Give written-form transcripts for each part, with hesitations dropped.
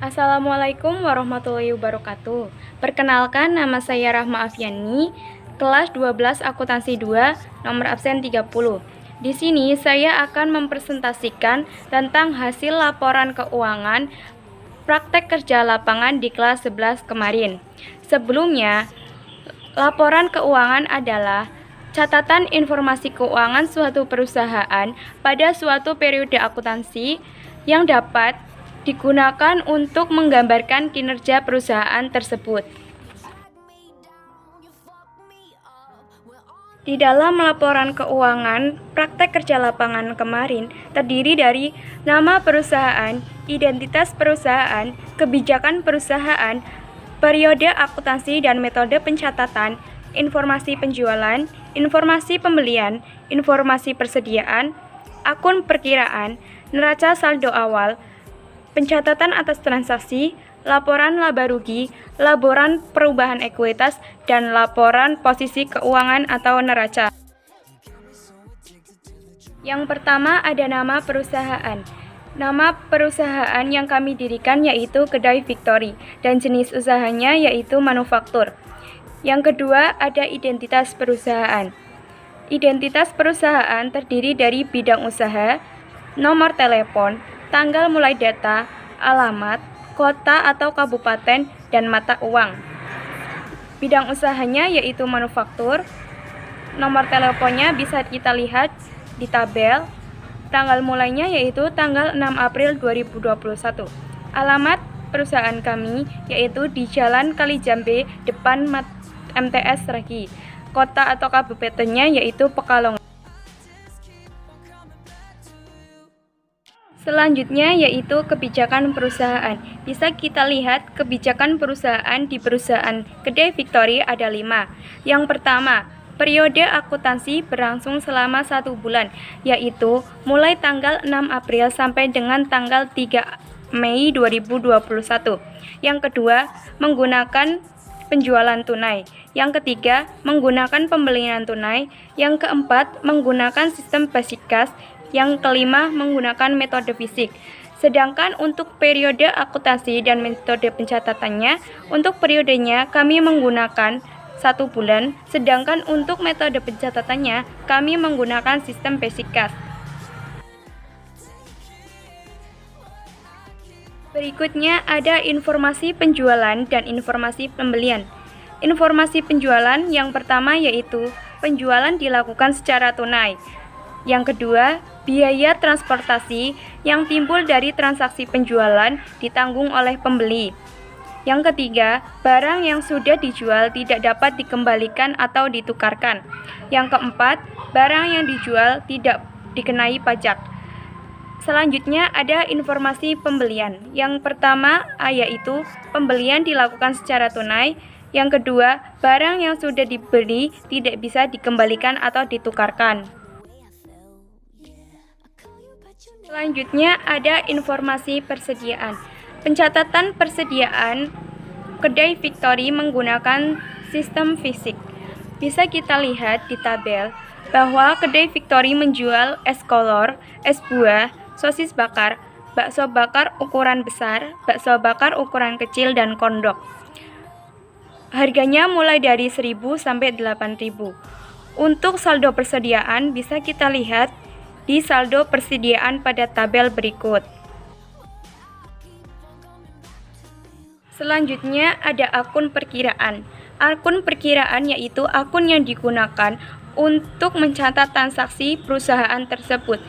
Assalamualaikum warahmatullahi wabarakatuh. Perkenalkan, nama saya Rahma Afiani, kelas 12 akuntansi 2, nomor absen 30. Di sini saya akan mempresentasikan tentang hasil laporan keuangan praktek kerja lapangan di kelas 11 kemarin. Sebelumnya, laporan keuangan adalah catatan informasi keuangan suatu perusahaan pada suatu periode akuntansi yang dapat digunakan untuk menggambarkan kinerja perusahaan tersebut. Di dalam laporan keuangan praktek kerja lapangan kemarin terdiri dari nama perusahaan, identitas perusahaan, kebijakan perusahaan, periode akuntansi dan metode pencatatan, informasi penjualan, informasi pembelian, informasi persediaan, akun perkiraan, neraca saldo awal, pencatatan atas transaksi, laporan laba rugi, laporan perubahan ekuitas, dan laporan posisi keuangan atau neraca. Yang pertama ada nama perusahaan. Nama perusahaan yang kami dirikan yaitu Kedai Victory dan jenis usahanya yaitu manufaktur. Yang kedua ada identitas perusahaan. Identitas perusahaan terdiri dari bidang usaha, nomor telepon, tanggal mulai data, alamat, kota atau kabupaten, dan mata uang. Bidang usahanya yaitu manufaktur. Nomor teleponnya bisa kita lihat di tabel. Tanggal mulainya yaitu tanggal 6 April 2021. Alamat perusahaan kami yaitu di Jalan Kalijambe depan MTS Ragi. Kota atau kabupatennya yaitu Pekalongan. Selanjutnya yaitu kebijakan perusahaan. Bisa kita lihat kebijakan perusahaan di perusahaan Kedai Victory ada 5. Yang pertama, periode akuntansi berlangsung selama 1 bulan, yaitu mulai tanggal 6 April sampai dengan tanggal 3 Mei 2021. Yang kedua, menggunakan penjualan tunai. Yang ketiga, menggunakan pembelian tunai. Yang keempat, menggunakan sistem basic cash. Yang kelima, menggunakan metode fisik. Sedangkan untuk periode akuntansi dan metode pencatatannya, untuk periodenya kami menggunakan 1 bulan, sedangkan untuk metode pencatatannya kami menggunakan sistem basic cash. Berikutnya ada informasi penjualan dan informasi pembelian. Informasi penjualan yang pertama yaitu penjualan dilakukan secara tunai. Yang kedua, biaya transportasi yang timbul dari transaksi penjualan ditanggung oleh pembeli. Yang ketiga, barang yang sudah dijual tidak dapat dikembalikan atau ditukarkan. Yang keempat, barang yang dijual tidak dikenai pajak. Selanjutnya ada informasi pembelian. Yang pertama yaitu pembelian dilakukan secara tunai. Yang kedua, barang yang sudah dibeli tidak bisa dikembalikan atau ditukarkan. Selanjutnya ada informasi persediaan. Pencatatan persediaan Kedai Victory menggunakan sistem fisik. Bisa kita lihat di tabel bahwa Kedai Victory menjual es kolor, es buah, sosis bakar, bakso bakar ukuran besar, bakso bakar ukuran kecil, dan kondok. Harganya mulai dari 1.000 sampai 8.000. Untuk saldo persediaan bisa kita lihat di saldo persediaan pada tabel berikut. Selanjutnya ada akun perkiraan. Akun perkiraan yaitu akun yang digunakan untuk mencatat transaksi perusahaan tersebut.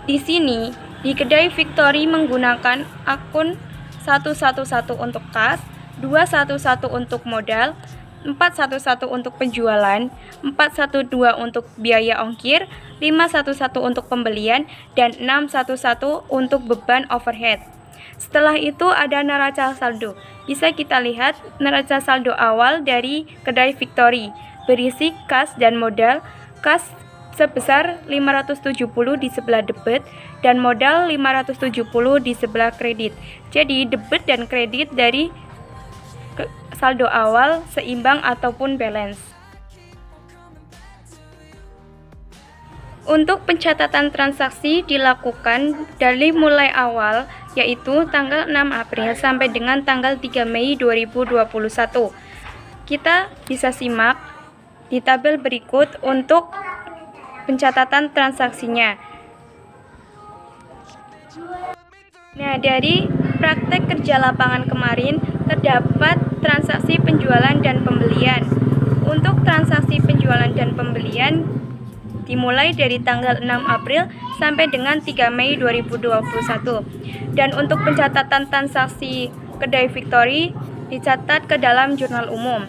Di sini, di Kedai Victory menggunakan akun 111 untuk kas, 211 untuk modal, 411 untuk penjualan, 412 untuk biaya ongkir, 511 untuk pembelian, dan 611 untuk beban overhead. Setelah itu ada neraca saldo. Bisa kita lihat neraca saldo awal dari Kedai Victory berisi kas dan modal. Kas sebesar 570 di sebelah debit dan modal 570 di sebelah kredit. Jadi debit dan kredit dari saldo awal seimbang ataupun balance. Untuk pencatatan transaksi dilakukan dari mulai awal, yaitu tanggal 6 April sampai dengan tanggal 3 Mei 2021. Kita bisa simak di tabel berikut untuk pencatatan transaksinya. Nah, dari praktek kerja lapangan kemarin terdapat transaksi penjualan dan pembelian. Untuk transaksi penjualan dan pembelian dimulai dari tanggal 6 April sampai dengan 3 Mei 2021. Dan untuk pencatatan transaksi kedai Victory dicatat ke dalam jurnal umum.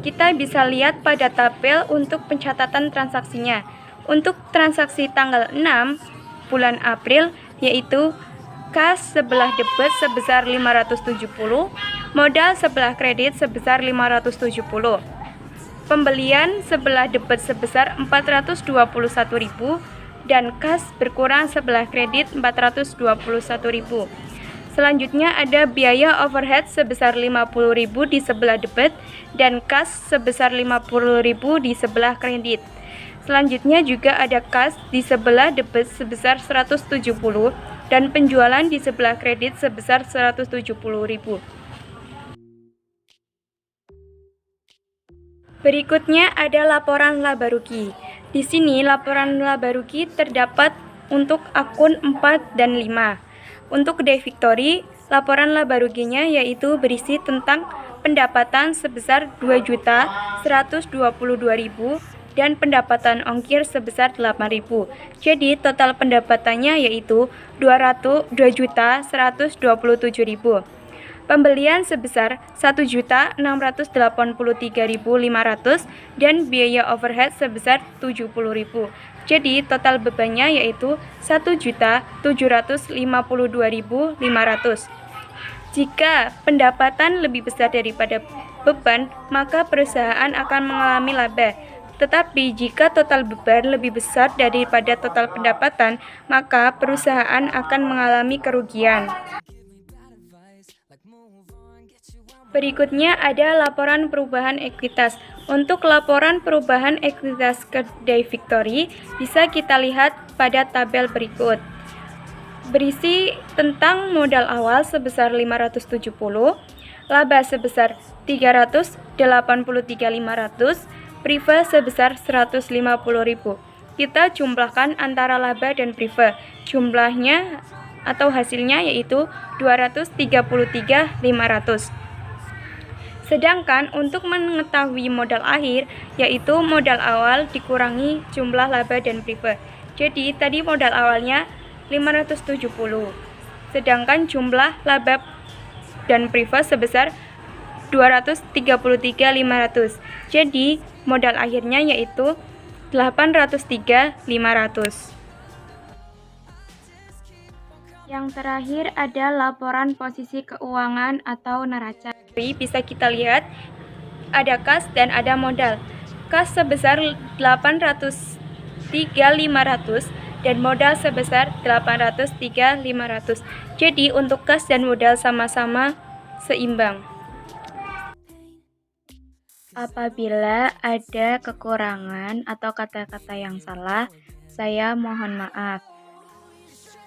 Kita bisa lihat pada tabel untuk pencatatan transaksinya. Untuk transaksi tanggal 6 bulan April yaitu kas sebelah debit sebesar 570, modal sebelah kredit sebesar 570. Pembelian sebelah debit sebesar 421.000 dan kas berkurang sebelah kredit 421.000. Selanjutnya ada biaya overhead sebesar 50.000 di sebelah debit dan kas sebesar 50.000 di sebelah kredit. Selanjutnya juga ada kas di sebelah debit sebesar 170 dan penjualan di sebelah kredit sebesar 170.000. Berikutnya ada laporan laba rugi. Di sini laporan laba rugi terdapat untuk akun 4 dan 5. Untuk kedai Victory, laporan laba ruginya yaitu berisi tentang pendapatan sebesar 2.122.000 dan pendapatan ongkir sebesar 8.000. Jadi total pendapatannya yaitu 2.127.000. Pembelian sebesar 1.683.500 dan biaya overhead sebesar 70.000. Jadi total bebannya yaitu 1.752.500. Jika pendapatan lebih besar daripada beban, maka perusahaan akan mengalami laba. Tetapi jika total beban lebih besar daripada total pendapatan, maka perusahaan akan mengalami kerugian. Berikutnya ada laporan perubahan ekuitas. Untuk laporan perubahan ekuitas kedai Victory bisa kita lihat pada tabel berikut. Berisi tentang modal awal sebesar 570, laba sebesar 383.500, priva sebesar 150.000. Kita jumlahkan antara laba dan priva. Jumlahnya atau hasilnya yaitu 233.500. Sedangkan untuk mengetahui modal akhir yaitu modal awal dikurangi jumlah laba dan priva. Jadi tadi modal awalnya 570. Sedangkan jumlah laba dan priva sebesar 233.500. Jadi modal akhirnya yaitu 803.500. Yang terakhir ada laporan posisi keuangan atau neraca. Bisa kita lihat ada kas dan ada modal. Kas sebesar 803.500 dan modal sebesar 803.500. Jadi untuk kas dan modal sama-sama seimbang. Apabila ada kekurangan atau kata-kata yang salah, saya mohon maaf.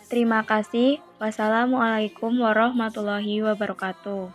Terima kasih. Wassalamualaikum warahmatullahi wabarakatuh.